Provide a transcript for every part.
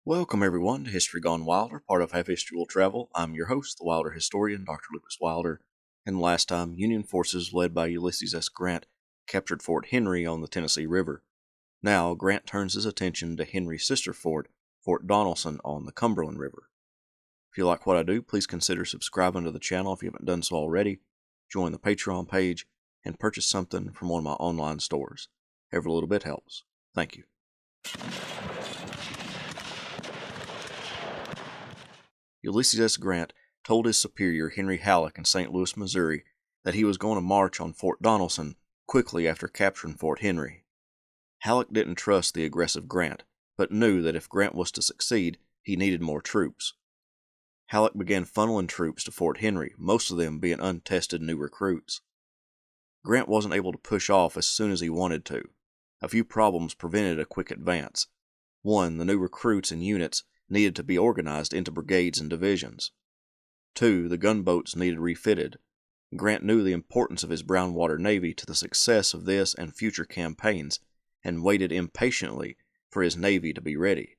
Welcome everyone to History Gone Wilder, part of Have History Will Travel. I'm your host, the Wilder historian, Dr. Lucas Wilder, and last time, Union forces led by Ulysses S. Grant captured Fort Henry on the Tennessee River. Now, Grant turns his attention to Henry's sister fort, Fort Donelson on the Cumberland River. If you like what I do, please consider subscribing to the channel if you haven't done so already, join the Patreon page, and purchase something from one of my online stores. Every little bit helps. Thank you. Ulysses S. Grant told his superior Henry Halleck in St. Louis, Missouri, that he was going to march on Fort Donelson quickly after capturing Fort Henry. Halleck didn't trust the aggressive Grant, but knew that if Grant was to succeed, he needed more troops. Halleck began funneling troops to Fort Henry, most of them being untested new recruits. Grant wasn't able to push off as soon as he wanted to. A few problems prevented a quick advance. One, the new recruits and units needed to be organized into brigades and divisions. 2, the gunboats needed refitted. Grant knew the importance of his brown water navy to the success of this and future campaigns, and waited impatiently for his navy to be ready.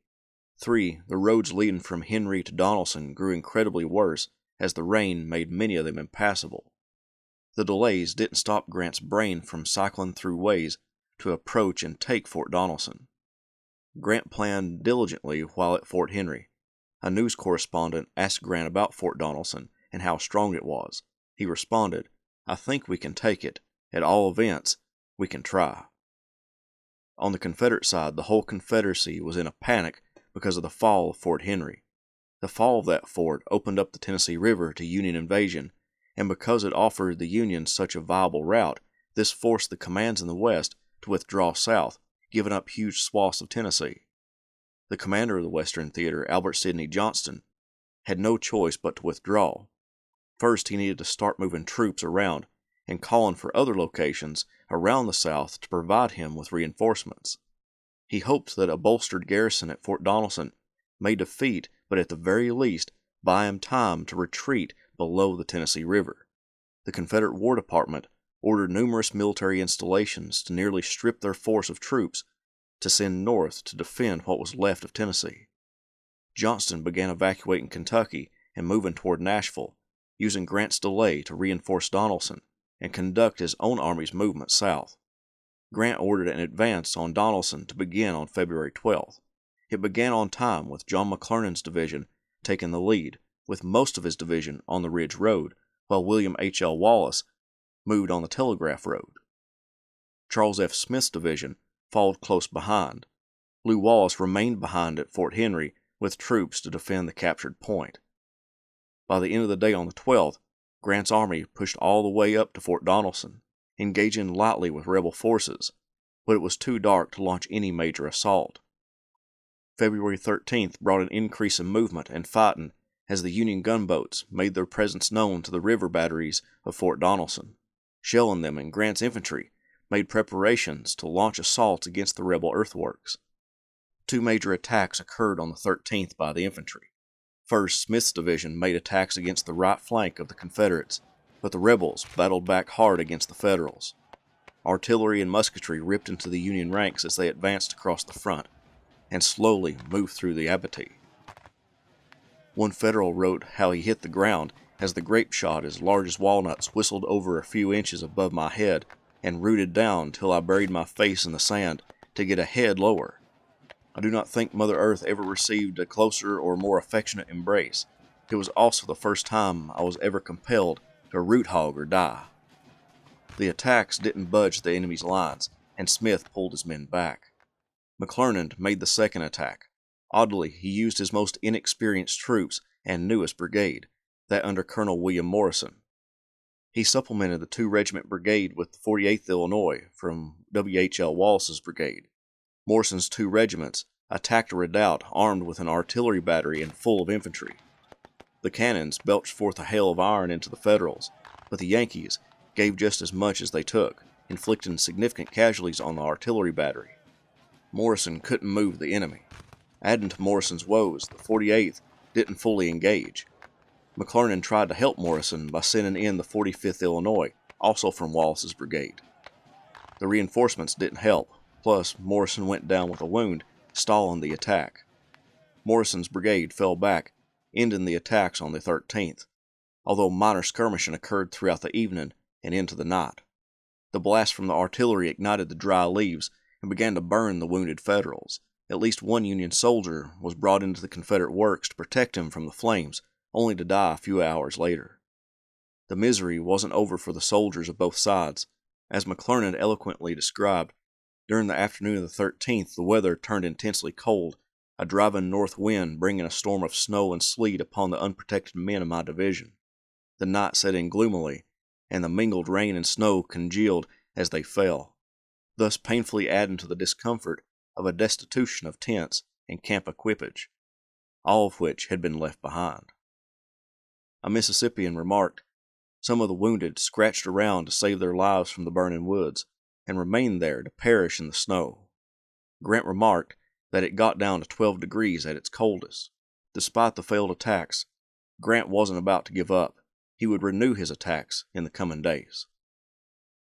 3, the roads leading from Henry to Donelson grew incredibly worse as the rain made many of them impassable. The delays didn't stop Grant's brain from cycling through ways to approach and take Fort Donelson. Grant planned diligently while at Fort Henry. A news correspondent asked Grant about Fort Donelson and how strong it was. He responded, "I think we can take it. At all events, we can try." On the Confederate side, the whole Confederacy was in a panic because of the fall of Fort Henry. The fall of that fort opened up the Tennessee River to Union invasion, and because it offered the Union such a viable route, this forced the commands in the West to withdraw south, giving up huge swaths of Tennessee. The commander of the Western Theater, Albert Sidney Johnston, had no choice but to withdraw. First, he needed to start moving troops around and calling for other locations around the South to provide him with reinforcements. He hoped that a bolstered garrison at Fort Donelson may defeat, but at the very least, buy him time to retreat below the Tennessee River. The Confederate War Department ordered numerous military installations to nearly strip their force of troops to send north to defend what was left of Tennessee. Johnston began evacuating Kentucky and moving toward Nashville, using Grant's delay to reinforce Donelson and conduct his own army's movement south. Grant ordered an advance on Donelson to begin on February 12th. It began on time with John McClernand's division taking the lead, with most of his division on the Ridge Road, while William H. L. Wallace moved on the Telegraph Road. Charles F. Smith's division followed close behind. Lew Wallace remained behind at Fort Henry with troops to defend the captured point. By the end of the day on the 12th, Grant's army pushed all the way up to Fort Donelson, engaging lightly with rebel forces, but it was too dark to launch any major assault. February 13th brought an increase in movement and fighting as the Union gunboats made their presence known to the river batteries of Fort Donelson. Shelling them and Grant's infantry made preparations to launch assaults against the rebel earthworks. 2 major attacks occurred on the 13th by the infantry. First, Smith's division made attacks against the right flank of the Confederates, but the rebels battled back hard against the Federals. Artillery and musketry ripped into the Union ranks as they advanced across the front, and slowly moved through the abattis. One Federal wrote how he hit the ground as the grape shot as large as walnuts whistled over a few inches above my head and rooted down till I buried my face in the sand to get a head lower. I do not think Mother Earth ever received a closer or more affectionate embrace. It was also the first time I was ever compelled to root hog or die. The attacks didn't budge the enemy's lines, and Smith pulled his men back. McClernand made the second attack. Oddly, he used his most inexperienced troops and newest brigade, that under Colonel William Morrison. He supplemented the 2-regiment brigade with the 48th Illinois from W. H. L. Wallace's brigade. Morrison's 2 regiments attacked a redoubt armed with an artillery battery and full of infantry. The cannons belched forth a hail of iron into the Federals, but the Yankees gave just as much as they took, inflicting significant casualties on the artillery battery. Morrison couldn't move the enemy. Adding to Morrison's woes, the 48th didn't fully engage. McClernand tried to help Morrison by sending in the 45th Illinois, also from Wallace's brigade. The reinforcements didn't help, plus Morrison went down with a wound, stalling the attack. Morrison's brigade fell back, ending the attacks on the 13th, although minor skirmishing occurred throughout the evening and into the night. The blast from the artillery ignited the dry leaves and began to burn the wounded Federals. At least one Union soldier was brought into the Confederate works to protect him from the flames, only to die a few hours later. The misery wasn't over for the soldiers of both sides. As McClernand eloquently described, during the afternoon of the 13th, the weather turned intensely cold, a driving north wind bringing a storm of snow and sleet upon the unprotected men of my division. The night set in gloomily, and the mingled rain and snow congealed as they fell, thus painfully adding to the discomfort of a destitution of tents and camp equipage, all of which had been left behind. A Mississippian remarked, "Some of the wounded scratched around to save their lives from the burning woods, and remained there to perish in the snow." Grant remarked that it got down to 12 degrees at its coldest. Despite the failed attacks, Grant wasn't about to give up. He would renew his attacks in the coming days.